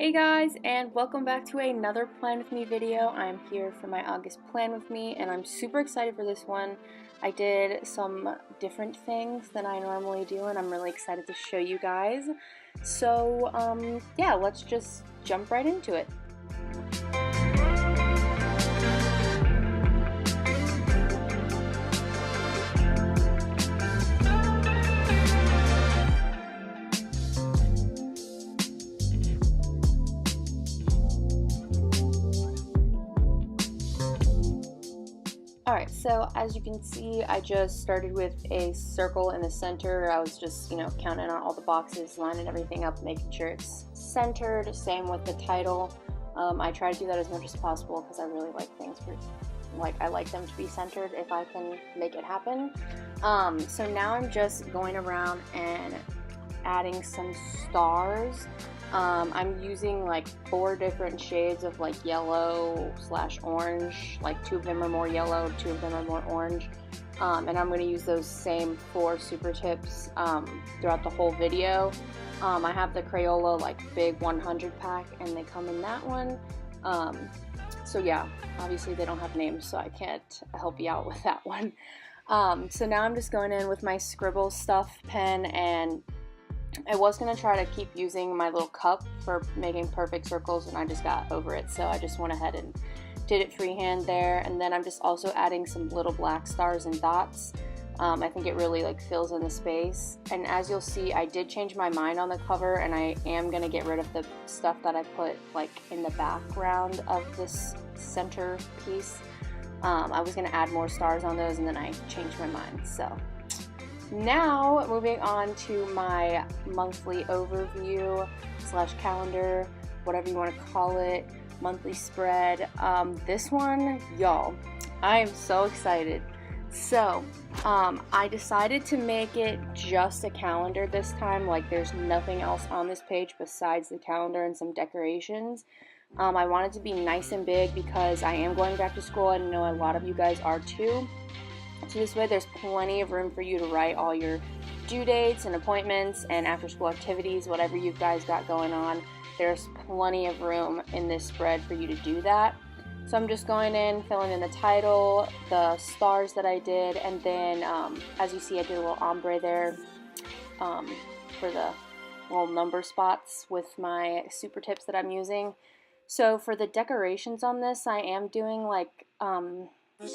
Hey guys, and welcome back to another Plan With Me video. I'm here for my August Plan With Me, and I'm super excited for this one. I did some different things than I normally do, and I'm really excited to show you guys. So, yeah, let's just jump right into it. Alright, so as you can see, I just started with a circle in the center. I was just, counting out all the boxes, lining everything up, making sure it's centered. Same with the title. I try to do that as much as possible because I really like things I like them to be centered if I can make it happen. So now I'm just going around and adding some stars. I'm using like 4 different shades of like yellow / orange, like 2 of them are more yellow, 2 of them are more orange, and I'm going to use those same 4 super tips throughout the whole video. I have the Crayola like big 100 pack and they come in that one. So yeah, obviously they don't have names, so I can't help you out with that one. So now I'm just going in with my Scribble Stuff pen, and I was going to try to keep using my little cup for making perfect circles, and I just got over it, so I just went ahead and did it freehand there. And then I'm just also adding some little black stars and dots. I think it really like fills in the space. And as you'll see, I did change my mind on the cover, and I am going to get rid of the stuff that I put like in the background of this center piece. I was going to add more stars on those, and then I changed my mind. So now, moving on to my monthly overview / calendar, whatever you want to call it, monthly spread. This one, y'all, I am so excited. So, I decided to make it just a calendar this time. Like, there's nothing else on this page besides the calendar and some decorations. I wanted to be nice and big because I am going back to school, and I know a lot of you guys are too. So this way there's plenty of room for you to write all your due dates and appointments and after school activities, whatever you guys got going on. There's plenty of room in this spread for you to do that. So I'm just going in, filling in the title, the stars that I did, and then as you see, I did a little ombre there for the little number spots with my super tips that I'm using. So for the decorations on this, I am doing like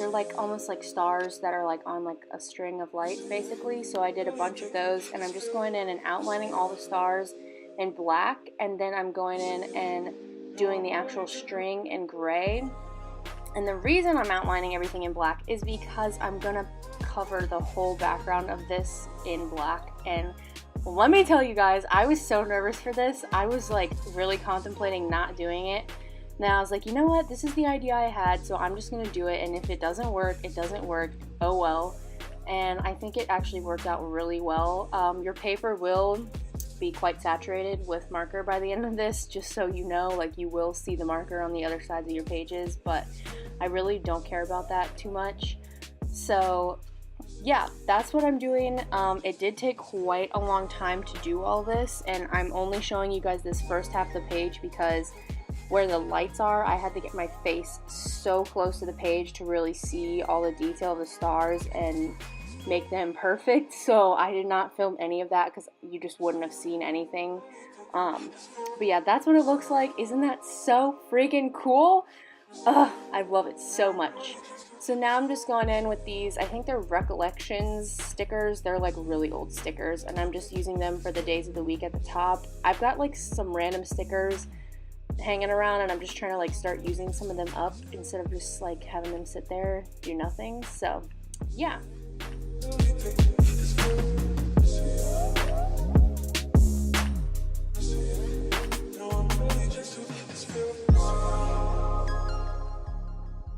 they're like almost like stars that are like on like a string of light basically. So I did a bunch of those, and I'm just going in and outlining all the stars in black, and then I'm going in and doing the actual string in gray. And the reason I'm outlining everything in black is because I'm gonna cover the whole background of this in black. And let me tell you guys, I was so nervous for this. I was like really contemplating not doing it. Now I was like, you know what, this is the idea I had, so I'm just gonna do it, and if it doesn't work, it doesn't work, oh well. And I think it actually worked out really well. Your paper will be quite saturated with marker by the end of this, just so you know, like you will see the marker on the other sides of your pages, but I really don't care about that too much. So yeah, that's what I'm doing. It did take quite a long time to do all this, and I'm only showing you guys this first half of the page because where the lights are, I had to get my face so close to the page to really see all the detail of the stars and make them perfect. So I did not film any of that because you just wouldn't have seen anything. But yeah, that's what it looks like. Isn't that so freaking cool? I love it so much. So now I'm just going in with these, I think they're Recollections stickers. They're like really old stickers, and I'm just using them for the days of the week at the top. I've got like some random stickers hanging around, and I'm just trying to like start using some of them up instead of just like having them sit there do nothing. So yeah.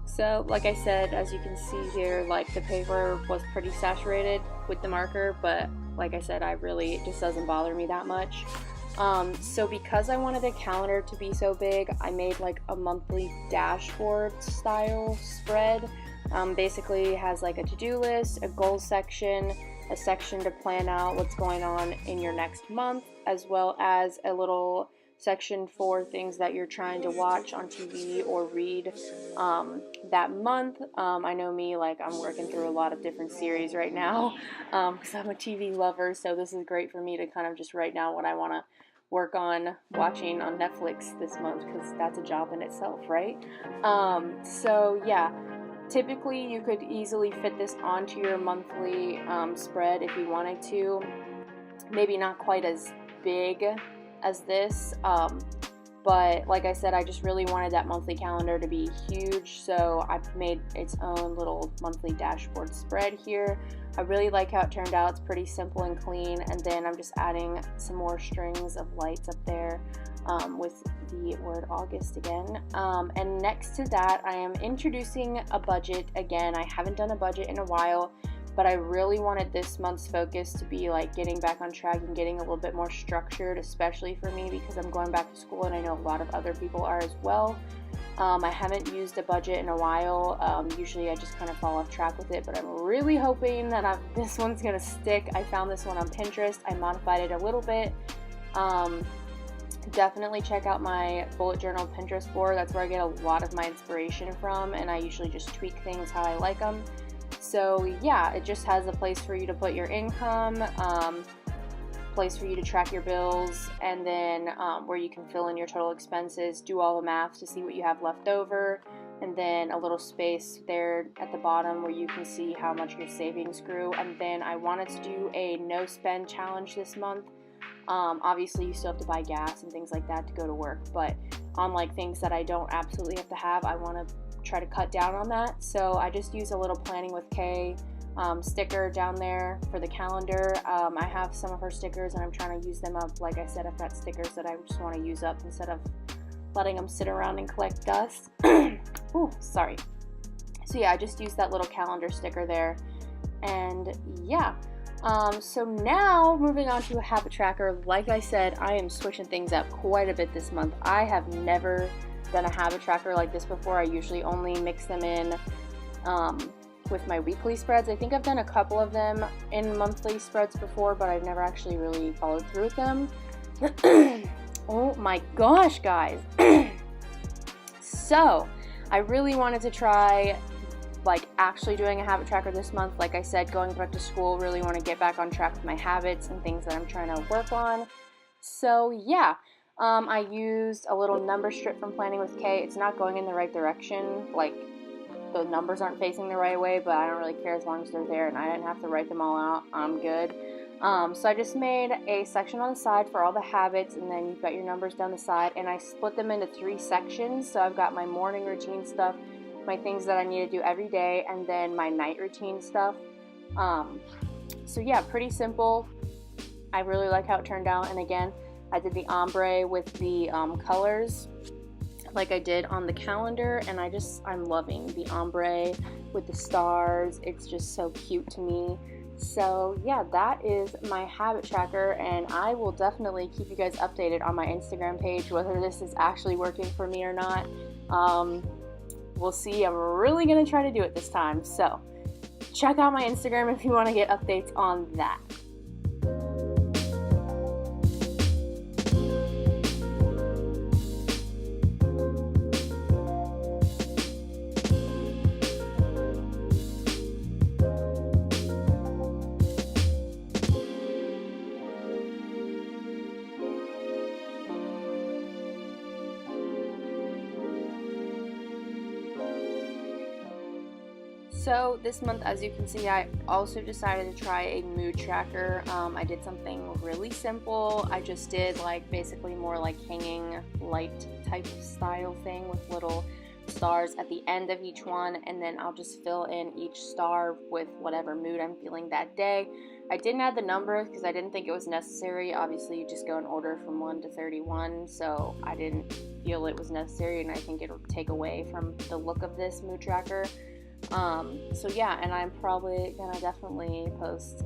So like I said, as you can see here, like the paper was pretty saturated with the marker, but like I said, it just doesn't bother me that much. So because I wanted the calendar to be so big, I made like a monthly dashboard style spread. Basically it has like a to-do list, a goals section, a section to plan out what's going on in your next month, as well as a little section for things that you're trying to watch on TV or read that month. I know me, like, I'm working through a lot of different series right now because I'm a TV lover, so this is great for me to kind of just write down what I want to work on watching on Netflix this month, because that's a job in itself, right? So yeah, typically you could easily fit this onto your monthly spread if you wanted to. Maybe not quite as big as this, but like I said, I just really wanted that monthly calendar to be huge, so I've made its own little monthly dashboard spread here. I really like how it turned out. It's pretty simple and clean, and then I'm just adding some more strings of lights up there with the word August again. And next to that, I am introducing a budget again. I haven't done a budget in a while, but I really wanted this month's focus to be like getting back on track and getting a little bit more structured, especially for me because I'm going back to school and I know a lot of other people are as well. I haven't used a budget in a while. Usually I just kind of fall off track with it, but I'm really hoping that this one's gonna stick. I found this one on Pinterest. I modified it a little bit. Definitely check out my bullet journal Pinterest board. That's where I get a lot of my inspiration from, and I usually just tweak things how I like them. So yeah, it just has a place for you to put your income, place for you to track your bills, and then where you can fill in your total expenses, do all the math to see what you have left over, and then a little space there at the bottom where you can see how much your savings grew. And then I wanted to do a no spend challenge this month. Obviously you still have to buy gas and things like that to go to work, but on like things that I don't absolutely have to have, I want to try to cut down on that. So I just use a little Planning with Kay sticker down there for the calendar. I have some of her stickers and I'm trying to use them up. Like I said, I've got stickers that I just want to use up instead of letting them sit around and collect dust. Ooh, sorry. So yeah, I just used that little calendar sticker there, and yeah. So now moving on to a habit tracker. Like I said, I am switching things up quite a bit this month. I have never done a habit tracker like this before. I usually only mix them in with my weekly spreads. I think I've done a couple of them in monthly spreads before, but I've never actually really followed through with them. Oh my gosh, guys. So I really wanted to try like actually doing a habit tracker this month. Like I said, going back to school, really want to get back on track with my habits and things that I'm trying to work on. So yeah, I used a little number strip from Planning with Kay. It's not going in the right direction, like the numbers aren't facing the right way, but I don't really care as long as they're there and I didn't have to write them all out. I'm good. So I just made a section on the side for all the habits, and then you've got your numbers down the side, and I split them into 3 sections. So I've got my morning routine stuff, my things that I need to do every day, and then my night routine stuff. So yeah, pretty simple. I really like how it turned out, and again, I did the ombre with the colors like I did on the calendar, and I'm loving the ombre with the stars. It's just so cute to me. So yeah, that is my habit tracker, and I will definitely keep you guys updated on my Instagram page whether this is actually working for me or not. We'll see. I'm really gonna try to do it this time, so check out my Instagram if you want to get updates on that. So this month, as you can see, I also decided to try a mood tracker. I did something really simple. I just did like basically more like hanging light type style thing with little stars at the end of each one, and then I'll just fill in each star with whatever mood I'm feeling that day. I didn't add the numbers because I didn't think it was necessary. Obviously, you just go in order from 1 to 31, so I didn't feel it was necessary, and I think it'll take away from the look of this mood tracker. So yeah, and I'm probably gonna definitely post,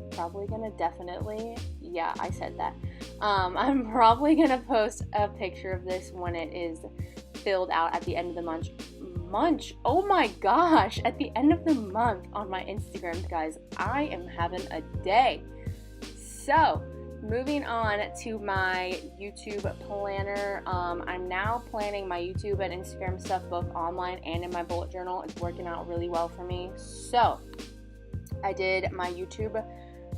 yeah, I said that. I'm probably gonna post a picture of this when it is filled out at the end of the month. Oh my gosh, at the end of the month on my Instagram, guys. I am having a day. So moving on to my YouTube planner. I'm now planning my YouTube and Instagram stuff both online and in my bullet journal. It's working out really well for me. So I did my YouTube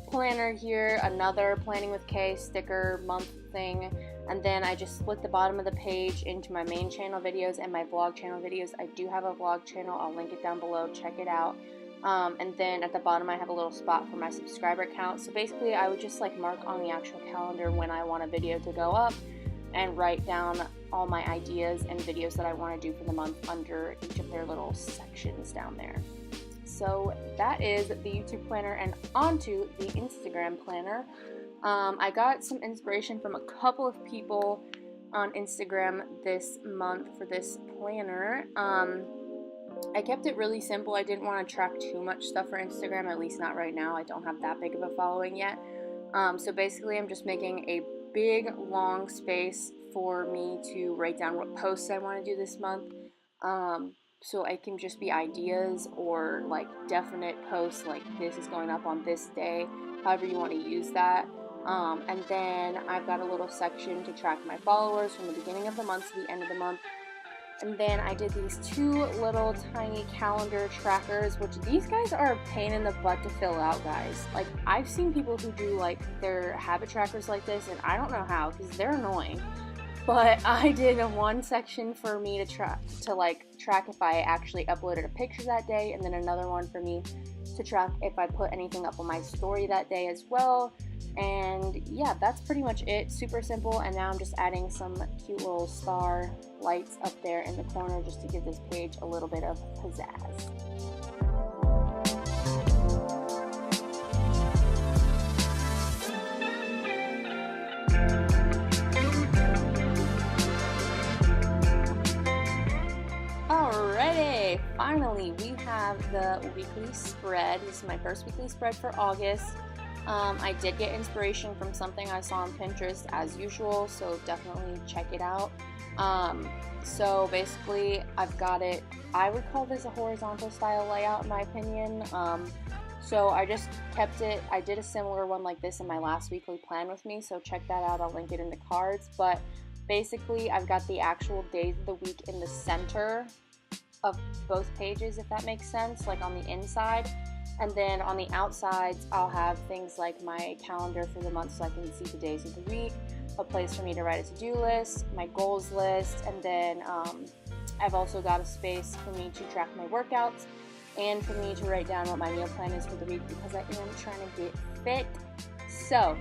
planner here, another Planning with K sticker month thing, and then I just split the bottom of the page into my main channel videos and my vlog channel videos. I do have a vlog channel. I'll link it down below. Check it out. And then at the bottom I have a little spot for my subscriber count. So basically I would just like mark on the actual calendar when I want a video to go up and write down all my ideas and videos that I want to do for the month under each of their little sections down there. So that is the YouTube planner, and onto the Instagram planner. I got some inspiration from a couple of people on Instagram this month for this planner. I kept it really simple. I didn't want to track too much stuff for Instagram, at least not right now. I don't have that big of a following yet. So basically I'm just making a big long space for me to write down what posts I want to do this month. So it can just be ideas or like definite posts, like this is going up on this day, however you want to use that. And then I've got a little section to track my followers from the beginning of the month to the end of the month. And then I did these two little tiny calendar trackers, which these guys are a pain in the butt to fill out, guys. Like, I've seen people who do like their habit trackers like this, and I don't know how, because they're annoying. But I did one section for me to track if I actually uploaded a picture that day, and then another one for me to track if I put anything up on my story that day as well. And yeah, that's pretty much it. Super simple. And now I'm just adding some cute little star lights up there in the corner just to give this page a little bit of pizzazz. Alrighty, finally we have the weekly spread. This is my first weekly spread for August. I did get inspiration from something I saw on Pinterest as usual, so definitely check it out. So basically I've got it, I would call this a horizontal style layout in my opinion. So I just kept it, I did a similar one like this in my last weekly plan with me, so check that out, I'll link it in the cards. But basically I've got the actual days of the week in the center of both pages, if that makes sense, like on the inside. And then on the outsides, I'll have things like my calendar for the month so I can see the days of the week, a place for me to write a to-do list, my goals list, and then I've also got a space for me to track my workouts and for me to write down what my meal plan is for the week because I am trying to get fit. So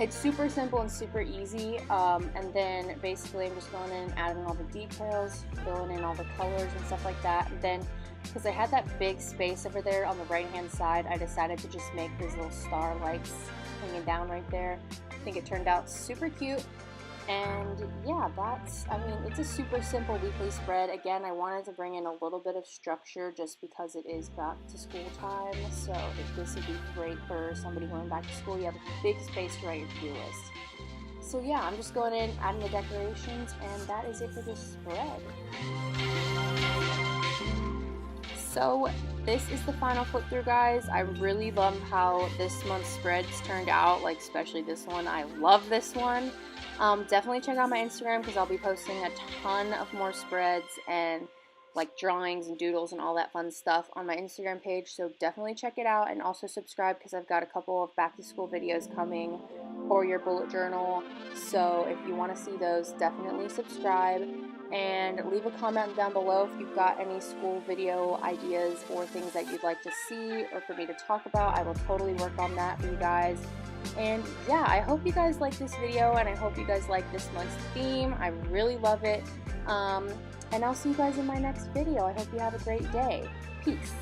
it's super simple and super easy, and then basically I'm just going in and adding all the details, filling in all the colors and stuff like that. And then because I had that big space over there on the right hand side, I decided to just make these little star lights hanging down right there. I think it turned out super cute. And yeah, it's a super simple weekly spread. Again, I wanted to bring in a little bit of structure just because it is back to school time. So this would be great for somebody going back to school. You have a big space to write your to-do list. So yeah, I'm just going in, adding the decorations, and that is it for this spread. So this is the final flip through, guys. I really love how this month's spreads turned out, like especially this one. I love this one. Definitely check out my Instagram because I'll be posting a ton of more spreads and like drawings and doodles and all that fun stuff on my Instagram page. So definitely check it out, and also subscribe because I've got a couple of back to school videos coming for your bullet journal. So if you want to see those, definitely subscribe. And leave a comment down below if you've got any school video ideas or things that you'd like to see or for me to talk about. I will totally work on that for you guys. And yeah, I hope you guys like this video, and I hope you guys like this month's theme. I really love it. And I'll see you guys in my next video. I hope you have a great day. Peace.